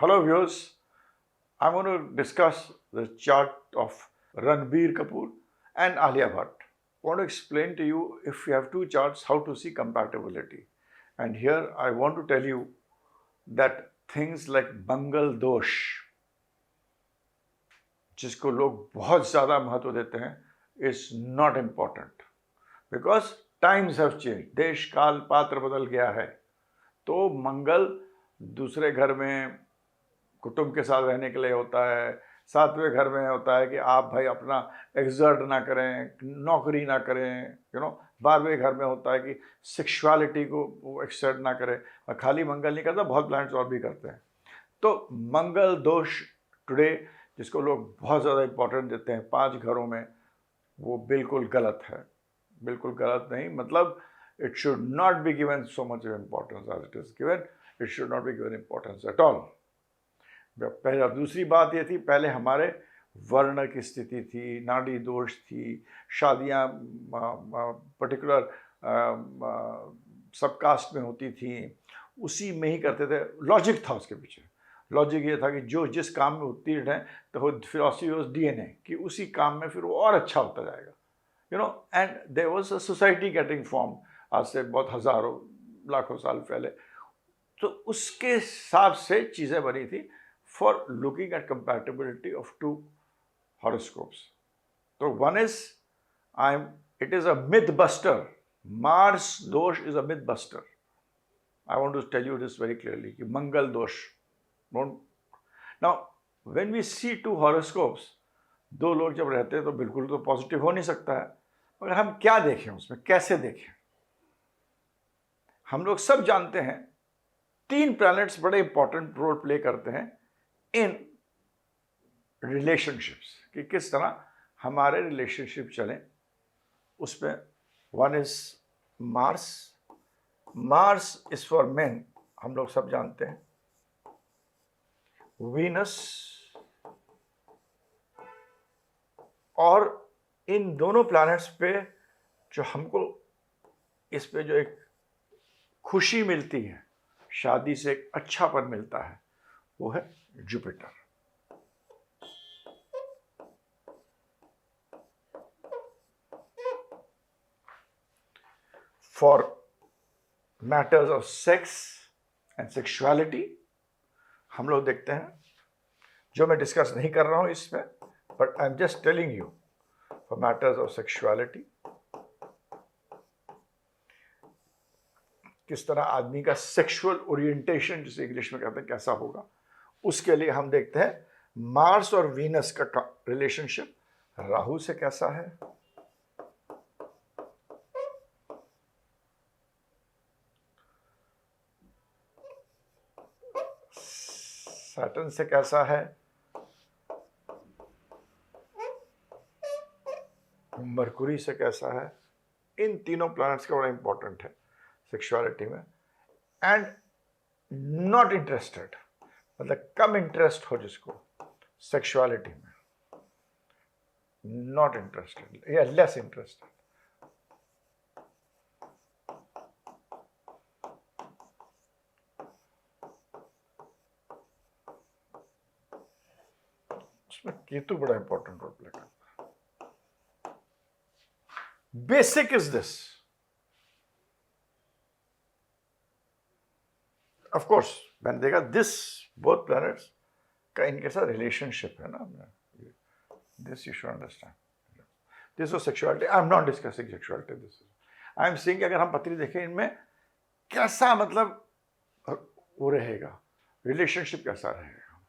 Hello viewers, I'm going to discuss the chart of Ranbir Kapoor and Alia Bhatt. I want to explain to you, if you have two charts, how to see compatibility. And here I want to tell you that things like Mangal Dosh, जिसको लोग बहुत ज़्यादा महत्व देते हैं, is not important because times have changed. देश काल पात्र बदल गया है. तो मंगल दूसरे घर में कुटुंब के साथ रहने के लिए होता है. सातवें घर में होता है कि आप भाई अपना एक्सर्ट ना करें, नौकरी ना करें, 12वें घर में होता है कि सेक्सुअलिटी को एक्सर्ट ना करें. और खाली मंगल नहीं करता, बहुत प्लैनेट्स और भी करते हैं. तो मंगल दोष टुडे, जिसको लोग बहुत ज़्यादा इंपॉर्टेंट देते हैं 5 घरों में, वो बिल्कुल गलत है. बिल्कुल गलत नहीं, मतलब it should not be given so much of importance as it is given. It should not be given importance at all. पहला दूसरी बात ये थी, पहले हमारे वर्ण की स्थिति थी, नाड़ी दोष थी, शादियाँ पर्टिकुलर सब कास्ट में होती थी, उसी में ही करते थे. लॉजिक था उसके पीछे. लॉजिक ये था कि जो जिस काम में उत्तीर्ण है, तो फिलॉसफी वॉज DNA कि उसी काम में फिर वो और अच्छा होता जाएगा. And there was a society getting form आज से बहुत हज़ारों लाखों साल पहले. तो उसके हिसाब से चीज़ें बनी थी for looking at compatibility of 2 horoscopes. तो one is it is a myth buster. Mars दोष is a myth buster. I want to tell you this very clearly कि मंगल दोष. Now when we see 2 horoscopes, 2 लोग जब रहते हैं तो बिल्कुल तो पॉजिटिव हो नहीं सकता है. मगर हम क्या देखें उसमें, कैसे देखें? हम लोग सब जानते हैं 3 प्लैनेट्स बड़े इंपॉर्टेंट रोल प्ले करते हैं इन रिलेशनशिप्स, कि किस तरह हमारे रिलेशनशिप चलें. उसमें one is Mars. Mars is for main, हम लोग सब जानते हैं. वीनस, और इन दोनों प्लैनेट्स पे जो हमको इस पे जो एक खुशी मिलती है, शादी से एक अच्छापन मिलता है, वो है Jupiter. For matters of sex and sexuality हम लोग देखते हैं, जो मैं डिस्कस नहीं कर रहा हूं इसमें, but I am just telling you, for matters of sexuality किस तरह आदमी का सेक्सुअल ओरिएंटेशन, जिसे इंग्लिश में कहते हैं, कैसा होगा, उसके लिए हम देखते हैं मार्स और वीनस का रिलेशनशिप राहु से कैसा है, सैटर्न से कैसा है, मरकुरी से कैसा है. इन तीनों प्लैनेट्स का बड़ा इंपॉर्टेंट है सेक्सुअलिटी में. एंड नॉट इंटरेस्टेड, मतलब कम इंटरेस्ट हो जिसको सेक्सुअलिटी में, नॉट इंटरेस्टेड या लेस इंटरेस्टेड. उसमें केतु बड़ा इंपॉर्टेंट रोल प्ले करता है. Basic is this. Of course मैंने देखा दिस बोथ प्लैनेट्स का इनके साथ रिलेशनशिप है ना. This you should understand. This is sexuality. I am not discussing sexuality. This I am saying अगर हम पत्री देखें, इनमें कैसा मतलब वो रहेगा, रिलेशनशिप कैसा रहेगा.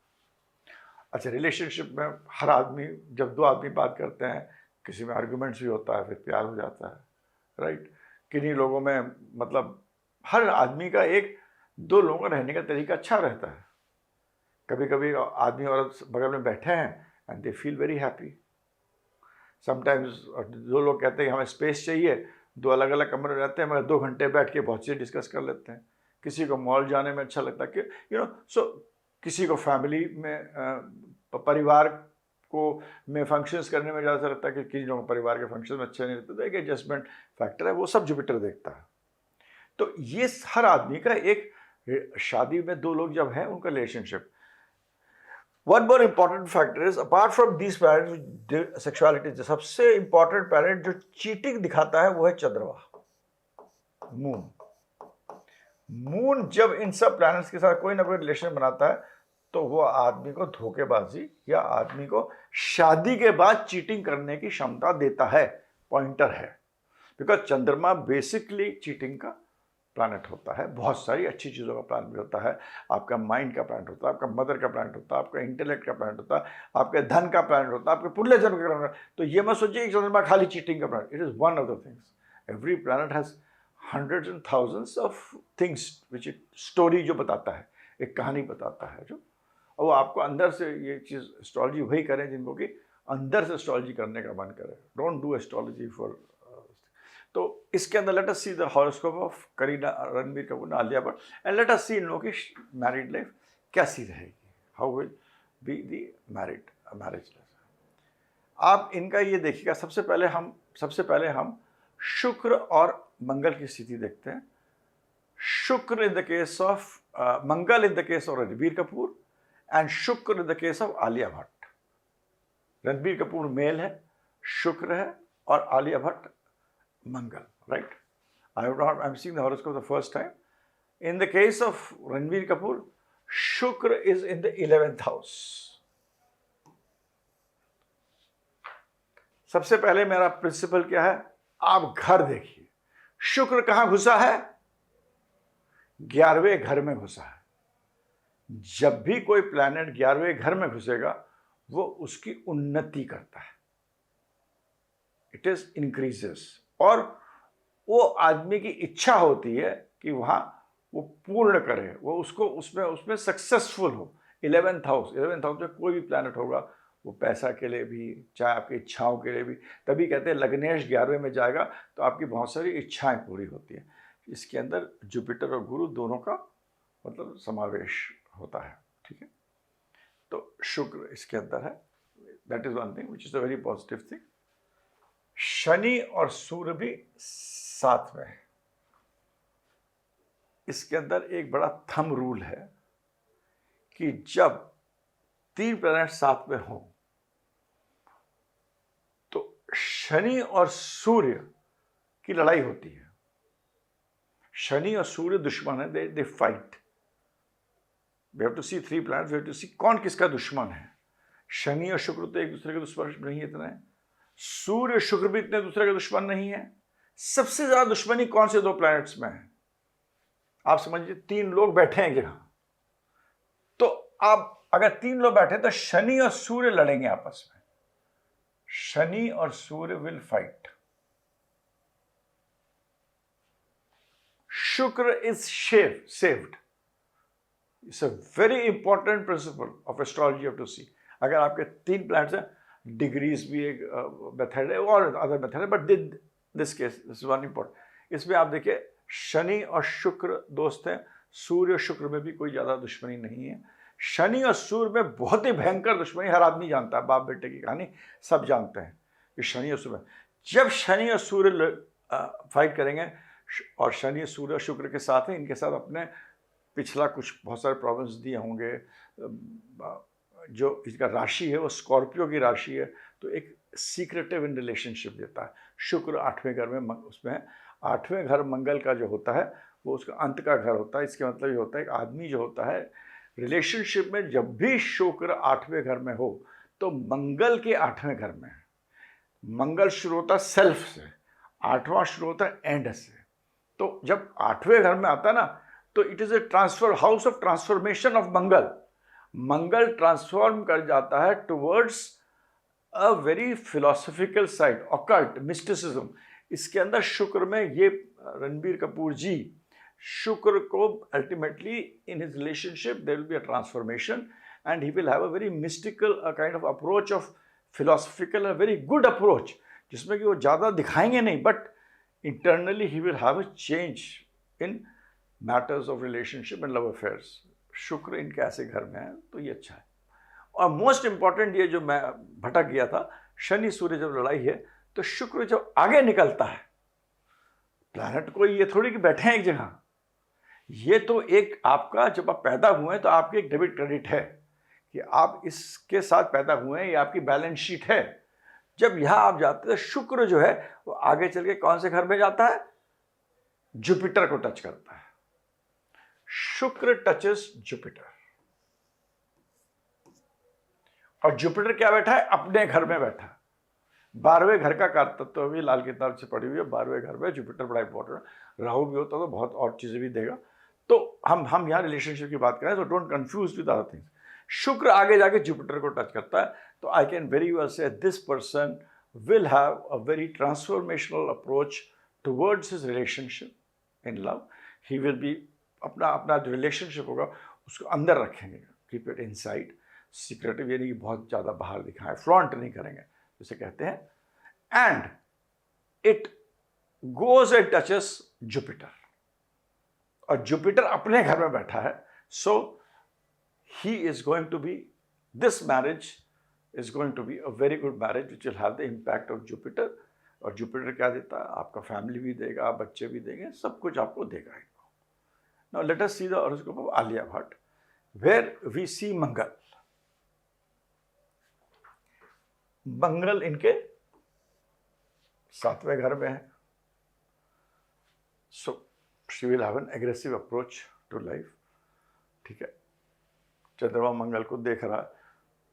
अच्छा, रिलेशनशिप में हर आदमी, जब 2 आदमी बात करते हैं, किसी में आर्गुमेंट्स भी होता है, फिर प्यार हो जाता है, राइट. किन्हीं लोगों में मतलब हर आदमी का 2 लोगों का रहने का तरीका अच्छा रहता है. कभी कभी आदमी औरत बगल में बैठे हैं and they feel very happy. Sometimes 2 लोग कहते हैं कि हमें स्पेस चाहिए, 2 अलग अलग कमरे में रहते हैं, मगर 2 घंटे बैठ के बहुत चीज़ डिस्कस कर लेते हैं. किसी को मॉल जाने में अच्छा लगता है कि सो किसी को फैमिली में परिवार को में फंक्शंस करने में ज़्यादा लगता है कि किसी लोगों को परिवार के फंक्शन में अच्छे नहीं लगते. तो एक एडजस्टमेंट फैक्टर है, वो सब जुपिटर देखता है. तो ये हर आदमी का एक शादी में 2 लोग जब हैं उनका relationship, one more important factor is apart from this planet sexuality, सबसे इंपॉर्टेंट प्लैनेट जो चीटिंग दिखाता है वो है चंद्रमा, मून। मून जब इन सब प्लैनेट्स के साथ कोई ना कोई रिलेशन बनाता है तो वो आदमी को धोखेबाजी या आदमी को शादी के बाद चीटिंग करने की क्षमता देता है, पॉइंटर है। बिकॉज चंद्रमा बेसिकली चीटिंग का प्लैनेट होता है, बहुत सारी अच्छी चीज़ों का प्लैनेट होता है। आपका माइंड का प्लैनेट होता है, आपका मदर का प्लैनेट होता है, आपका इंटेलेक्ट का प्लैनेट होता है, आपके धन का प्लैनेट होता है, आपके पुण्य जन्म का प्लैनेट। तो ये मत सोचिए कि चंद्रमा खाली चीटिंग का planet, it is one of the things. Every planet has hundreds and thousands of things which it story जो बताता है, एक कहानी बताता है जो, और वो आपको अंदर से ये चीज़ एस्ट्रोलॉजी वही करें जिनको कि अंदर से एस्ट्रोलॉजी करने का मन करे। Don't do astrology for. तो इसके अंदर let us see the horoscope of Kareena Ranbir Kapoor, Alia Bhatt, and let us see इन लोगों की मैरिड लाइफ कैसी रहेगी, how will be the marriage life. आप इनका ये देखिएगा। सबसे पहले हम शुक्र और मंगल की स्थिति देखते हैं। Shukra in the case of Mangal in the case of Ranbir Kapoor and Shukra in the case of Alia Bhatt. Ranbir Kapoor male है, शुक्र है, और Alia Bhatt Mangal, right? I am seeing the horoscope the first time. In the case of Ranbir Kapoor, Shukra is in the 11th house. सबसे पहले मेरा principal क्या है, आप घर देखिए, शुक्र कहां घुसा है? 11वें घर में घुसा है। जब भी कोई प्लैनेट 11वें घर में घुसेगा वो उसकी उन्नति करता है, इट इज इंक्रीजेस, और वो आदमी की इच्छा होती है कि वहां वो पूर्ण करे, वो उसको उसमें सक्सेसफुल हो। 11th हाउस में कोई भी प्लैनेट होगा, वो पैसा के लिए भी, चाहे आपकी इच्छाओं के लिए भी। तभी कहते हैं लग्नेश 11वें में जाएगा तो आपकी बहुत सारी इच्छाएं पूरी होती हैं। इसके अंदर जुपिटर और गुरु दोनों का मतलब समावेश होता है, ठीक है? तो शुक्र इसके अंदर है, that is one thing which is a very positive thing. Shani और सूर्य भी साथ में है। इसके अंदर एक बड़ा थंब रूल है कि जब 3 प्लैनेट साथ में हो तो शनि और सूर्य की लड़ाई होती है। शनि और सूर्य दुश्मन है, they fight. We have to see 3 planets, we have to see कौन किसका दुश्मन है। शनि और शुक्र तो एक दूसरे के दुश्मन नहीं इतने, सूर्य और शुक्र भी इतने दूसरे के दुश्मन नहीं है। सबसे ज्यादा दुश्मनी कौन से 2 प्लैनेट्स में है? आप समझिए 3 लोग बैठे हैं यहां, तो आप अगर 3 लोग बैठे तो शनि और सूर्य लड़ेंगे आपस में। शनि और Surya will fight. Shukra is saved. It's a very important principle of astrology of to see. अगर आपके 3 प्लैनेट्स हैं, डिग्रीज भी एक मेथड है और अदर मेथड है, but this case this is one important. इसमें आप देखिए शनि और शुक्र दोस्त हैं, सूर्य और शुक्र में भी कोई ज्यादा दुश्मनी नहीं है। शनि और सूर्य में बहुत ही भयंकर दुश्मनी हर आदमी जानता है, बाप बेटे की कहानी सब जानते हैं कि शनि और सूर्य, जब शनि और सूर्य फाइट करेंगे और शनि सूर्य और शुक्र के साथ हैं, इनके साथ अपने पिछला कुछ बहुत सारे प्रॉब्लम्स दिए होंगे। जो इसका राशि है वो स्कॉर्पियो की राशि है, तो एक सीक्रेटिव इन रिलेशनशिप देता है। शुक्र 8वें घर में, उसमें 8वें घर मंगल का जो होता है वो उसका अंत का घर होता है। इसके मतलब ये होता है कि आदमी जो होता है रिलेशनशिप में, जब भी शुक्र 8वें घर में हो तो मंगल के 8वें घर में है। मंगल शुरू होता है सेल्फ से, 8वां शुरू होता है एंड से। तो जब 8वें घर में आता है ना, तो it is a transfer, house of transformation of Mangal. Mangal transform कर जाता है towards a very philosophical side, occult, mysticism. इसके अंदर शुक्र में ये रणबीर कपूर जी, शुक्र को ultimately in his relationship there will be a transformation and he will have a very mystical kind of approach of philosophical, a very good approach, जिसमें कि वो ज़्यादा दिखाएंगे नहीं, but internally he will have a change in matters of relationship and love affairs. शुक्र इनके ऐसे घर में है तो ये अच्छा है। और मोस्ट इंपॉर्टेंट ये जो मैं भटक गया था, शनि सूर्य जब लड़ाई है तो शुक्र जब आगे निकलता है, प्लैनेट को ये थोड़ी कि बैठे हैं एक जगह, ये तो एक आपका, जब आप पैदा हुए हैं तो आपके एक डेबिट क्रेडिट है कि आप इसके साथ पैदा हुए हैं, ये आपकी बैलेंस शीट है। जब यहाँ आप जाते हैं शुक्र जो है वो आगे चल के कौन से घर में जाता है? जुपिटर को टच करता है। शुक्र टचेस जुपिटर, और जुपिटर क्या बैठा है? अपने घर में बैठा है। 12वें घर का कारतत्व भी लाल किताब से पढ़ी हुई है। 12वें घर में जुपिटर बड़ा इंपॉर्टेंट है। राहु भी होता तो बहुत और चीजें भी देगा। तो हम यहाँ रिलेशनशिप की बात करें तो don't confuse with other things. शुक्र आगे जाके जुपिटर को टच करता है, तो आई कैन वेरी वेल से this person will have a very transformational approach towards his relationship in love. He will be अपना जो रिलेशनशिप होगा उसको अंदर रखेंगे, कीप इट इनसाइड, सीक्रेटिव, यानी कि बहुत ज़्यादा बाहर दिखाएं, फ्लॉन्ट नहीं करेंगे जिसे कहते हैं। And it goes and touches Jupiter, और जुपिटर अपने घर में बैठा है। So he is going to be, this marriage is going to be a very good marriage which will have the impact of Jupiter. और जुपिटर क्या देता है? आपका फैमिली भी देगा, बच्चे भी देंगे, सब कुछ आपको देगा इनको। Now let us see the horoscope of Alia Bhatt, where we see Mangal. Mangal इनके 7वें घर में है। So she will have an aggressive approach to life. ठीक है, चंद्रमा मंगल को देख रहा है।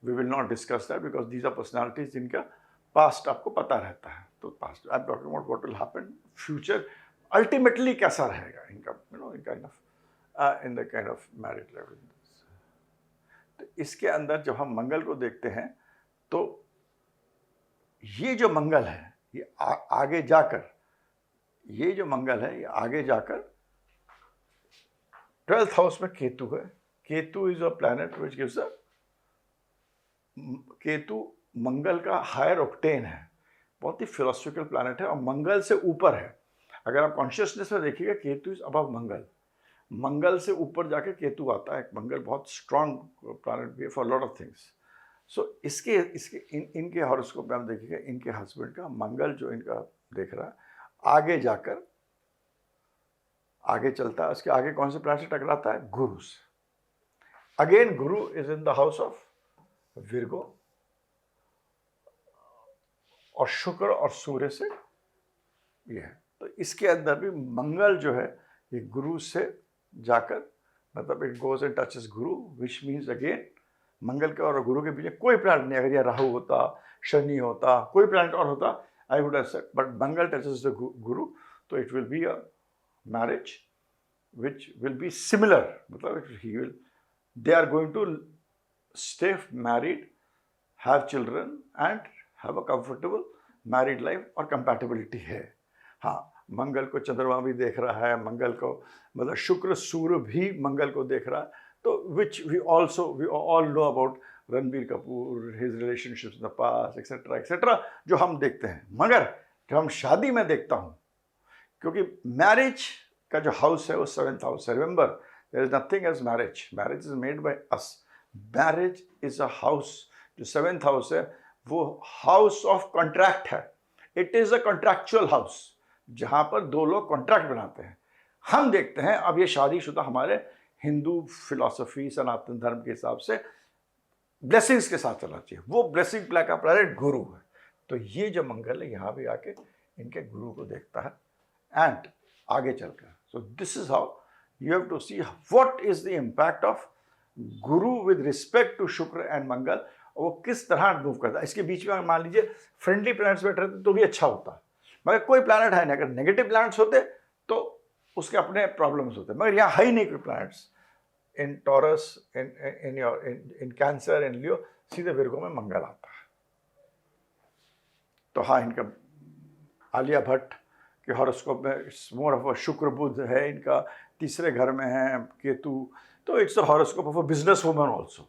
We will not discuss that because these are personalities जिनका पास्ट आपको पता रहता है। तो past I am talking about what will happen future, ultimately कैसा रहेगा इनका, you know, in the kind of married life. तो इसके अंदर जब हम मंगल को देखते हैं तो ये जो मंगल है ये आगे जाकर, ये जो मंगल है ये आगे जाकर 12th हाउस में केतु है। Ketu is a planet which gives a, Ketu Mangal का हायर ऑक्टेन है, बहुत ही फिलोसफिकल प्लैनेट है और मंगल से ऊपर है। अगर आप कॉन्शियसनेस में देखिएगा केतु इज अबव मंगल, मंगल से ऊपर जाके केतु आता है। मंगल बहुत स्ट्रांग प्लैनेट भी है फॉर लॉट ऑफ थिंग्स। सो इनके हॉरोस्कोप में हम देखिएगा, इनके हस्बैंड का मंगल जो इनका देख रहा है आगे जाकर आगे चलता है। उसके आगे कौन से प्लैनेट से टकराता है? गुरु से। Again Guru is in the house of Virgo, और शुक्र और सूर्य से ये है। तो इसके अंदर भी मंगल जो है ये गुरु से जाकर, मतलब it goes and touches Guru, which means again मंगल के और गुरु के बीच कोई प्लैनेट नहीं। अगर ये राहु होता, शनि होता, कोई प्लैनेट और होता, I would have said, but Mangal touches the Guru, तो it will be a marriage which will be similar, मतलब he will, they are going to stay married, have children and have a comfortable married life, और compatibility है। हाँ, मंगल को चंद्रमा भी देख रहा है, मंगल को मतलब शुक्र सूर्य भी मंगल को देख रहा है। तो which we all know about Ranbir Kapoor, his relationships in the past, etc etc, जो हम देखते हैं। मगर जब हम शादी में देखता हूँ, क्योंकि मैरिज का जो हाउस है वो 7th हाउस है। Remember, there is nothing as marriage. Marriage is made by us. Marriage is a house. जो 7th हाउस है वो हाउस ऑफ कॉन्ट्रैक्ट है। It is a contractual house, जहां पर दो लोग कॉन्ट्रैक्ट बनाते हैं। हम देखते हैं अब ये शादीशुदा हमारे हिंदू फिलॉसफी, सनातन धर्म के हिसाब से ब्लेसिंग्स के साथ चलना चाहिए। वो ब्लेसिंग का प्लैनेट गुरु है। तो ये जो मंगल है यहाँ भी आके इनके गुरु को देखता है एंड आगे चलकर। सो this is how you have to see what is the impact of Guru with respect to शुक्र एंड मंगल, और वो किस तरह मूव करता है। इसके बीच में मान लीजिए फ्रेंडली प्लैनेट्स बैठ रहे थे तो भी अच्छा होता, मगर कोई प्लैनेट है नहीं। अगर नेगेटिव प्लैनेट्स होते तो उसके अपने प्रॉब्लम्स होते, मगर यहाँ है ही नहीं कोई planets. In Taurus, in Cancer, in Leo, सीधे विर्गो में मंगल आता है। तो हाँ, इनका आलिया भट्ट के हॉरोस्कोप में मोर ऑफ अ शुक्र बुध है, इनका 3रे घर में है केतु। तो it's a horoscope of a business woman also,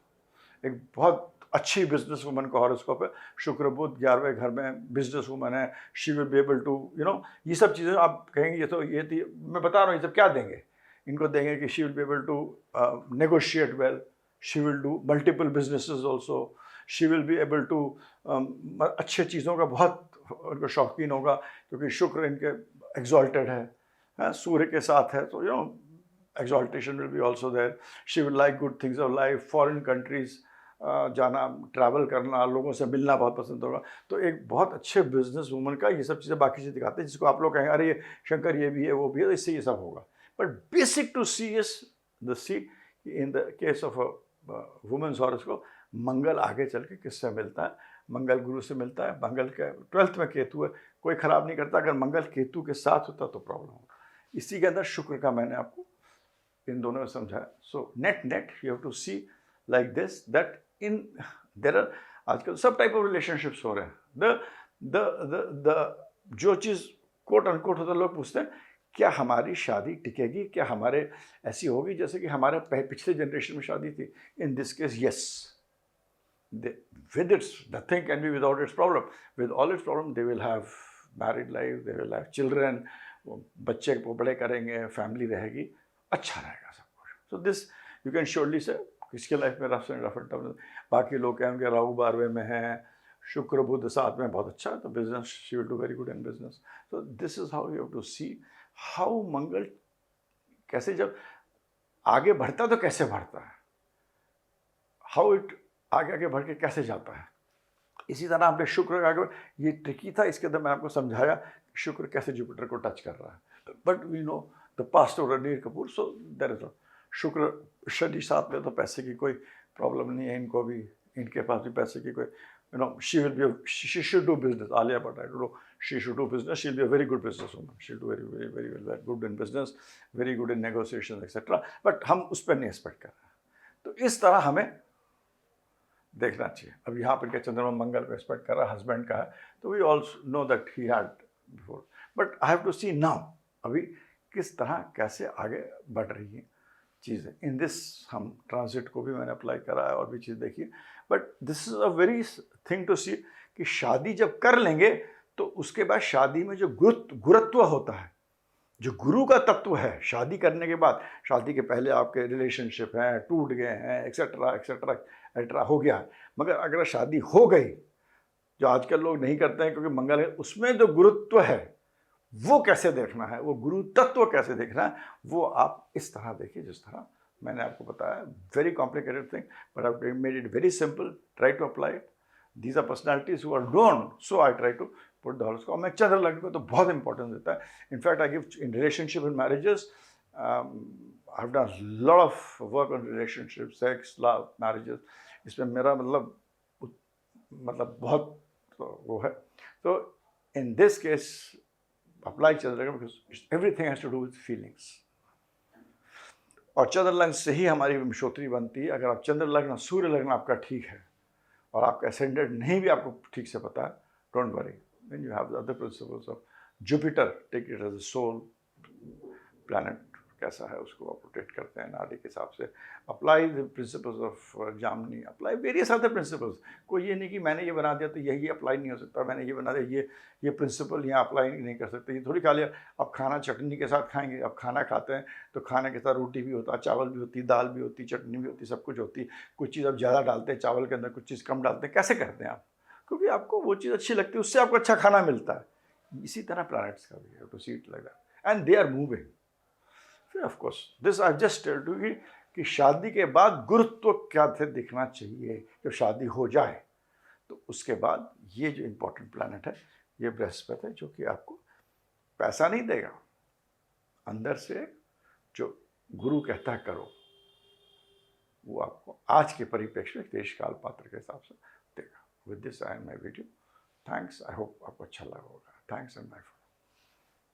एक बहुत अच्छी बिजनेस वुमन का हॉरोस्कोप है। शुक्र बुध 11वें घर में बिजनेस वुमन है। She will be able to, you know, ये सब चीज़ें आप कहेंगे ये तो मैं बता रहा हूँ, ये सब क्या देंगे इनको? देंगे कि she will be able to negotiate well, she will do multiple businesses also, she will be able to, अच्छे चीज़ों का बहुत उनको शौकीन होगा, क्योंकि शुक्र इनके एग्जॉल्टेड है, सूर्य के साथ है। तो you know exaltation will be also there. She will like good things of life, foreign countries, जाना, ट्रैवल करना, लोगों से मिलना बहुत पसंद होगा। तो एक बहुत अच्छे बिजनेस वूमन का ये सब चीज़ें बाकी चीज़ें दिखाते हैं, जिसको आप लोग कहेंगे अरे ये शंकर ये भी है वो भी है, तो इससे ये सब होगा। But basic to see is the see, in the case of women's horoscope, Mangal आगे चल के किससे मिलता है? मंगल गुरु से मिलता है। मंगल के 12th में केतु है, कोई खराब नहीं करता। अगर मंगल केतु के साथ होता तो प्रॉब्लम होगा। इसी के अंदर शुक्र का मैंने आपको इन दोनों में समझाया। So net net you have to see like this, that in there are आजकल सब टाइप ऑफ रिलेशनशिप्स हो रहे हैं। द जो चीज़ कोट अनकोट होता है, लोग पूछते हैं क्या हमारी शादी टिकेगी, क्या हमारे ऐसी होगी जैसे कि हमारे पिछले जनरेशन में शादी थी? इन this case yes, with its nothing can be without its problem. With all its problem, they will have married life, they will have children, बच्चे को बड़े करेंगे, फैमिली रहेगी, अच्छा रहेगा सब कुछ। So this you can surely से किसके लाइफ में रफ एंड टफ। बाकी लोग कहेंगे राहु 12वें में है, शुक्र बुध 7 में, बहुत अच्छा है, तो business she will do very good in business. So this is how you have to see how Mangal कैसे जब आगे बढ़ता तो कैसे बढ़ता है, हाउ इट आगे आगे बढ़ के कैसे जाता है। इसी तरह हमने शुक्र का आगे, ये ट्रिकी था, इसके अंदर मैं आपको समझाया शुक्र कैसे जुपिटर को टच कर रहा है। But we know the past of Ranbir Kapoor, so there is शुक्र शनि 7 में, तो पैसे की कोई प्रॉब्लम नहीं है इनको भी, इनके पास भी पैसे की कोई, you know, she should do business. Alia Bhatt, I don't know, she should do business. She'll be a very good businesswoman. She'll do very well, good in business, very good in negotiations, etc. But हम उस पर नहीं expect कर रहे हैं। तो इस तरह हमें देखना चाहिए। अब यहाँ पर क्या चंद्रमा मंगल को एक्सपेक्ट कर रहा है, हस्बैंड का है, तो we also know that he had before, but I have to see now अभी किस तरह कैसे आगे बढ़ रही है चीज़ें। इन दिस हम ट्रांजिट को भी मैंने अप्लाई करा है और भी चीज़ देखी है। But this is a very thing to see कि शादी जब कर लेंगे तो उसके बाद शादी में जो गुरुत्व होता है, जो गुरु का तत्व है, शादी करने के बाद, शादी के पहले आपके रिलेशनशिप हैं, टूट गए हैं, एक्सेट्रा एक्सेट्रा एक्सेट्रा हो गया है, मगर अगर शादी हो गई, जो आजकल लोग नहीं करते हैं क्योंकि मंगल है, उसमें जो गुरुत्व है वो कैसे देखना है, वो गुरु तत्व कैसे देखना है, वो आप इस तरह देखिए जिस तरह मैंने आपको बताया। Very complicated thing, but I made it very simple, try to apply it. These are personalities who are known, so I try to put the horoscope. मैं चंद्र लग्न को तो बहुत इंपॉर्टेंस देता है। In fact I give in relationship in marriages, I have done lot of work on relationship, sex, love, marriages. इसमें मेरा मतलब बहुत वो है। तो इन दिस केस अप्लाई चंद्र लग्न, because everything has to do with feelings. और चंद्र लग्न से ही हमारी विमशोत्री बनती है। अगर आप चंद्र लग्न, सूर्य लग्न आपका ठीक है और आपका एसेंडेंट नहीं भी आपको ठीक से पता है, don't worry, then you have the other principles of Jupiter, take it as a soul planet, कैसा है उसको आप रोटेट करते हैं नाड़ी के हिसाब से। अप्लाई द प्रिंसिपल्स ऑफ जामनी, अप्लाई वेरियस अदर प्रिंसिपल्स। कोई ये नहीं कि मैंने ये बना दिया तो यही अप्लाई नहीं हो सकता, मैंने ये बना दिया ये प्रिंसिपल यहाँ अप्लाई नहीं कर सकते। ये थोड़ी खा लिया, अब खाना चटनी के साथ खाएंगे, अब खाना खाते हैं तो खाने के साथ रोटी भी होता है, चावल भी होती, दाल भी होती, चटनी भी होती, सब कुछ होती। कुछ चीज़ आप ज़्यादा डालते हैं चावल के अंदर, कुछ चीज़ कम डालते हैं, कैसे करते हैं आप? क्योंकि आपको वो चीज़ अच्छी लगती है, उससे आपको अच्छा खाना मिलता है। इसी तरह प्लैनेट्स का भी है, to see it like that, and they are moving. फिर of course this I just tell you कि शादी के बाद गुरुत्व क्या थे दिखना चाहिए। जब शादी हो जाए तो उसके बाद ये जो इम्पोर्टेंट प्लैनेट है, ये बृहस्पति है, जो कि आपको पैसा नहीं देगा, अंदर से जो गुरु कहता है करो, वो आपको आज के परिप्रेक्ष्य में देश काल पात्र के हिसाब से देगा। With this I and my video, thanks. I hope आपको अच्छा लगा होगा। Thanks and my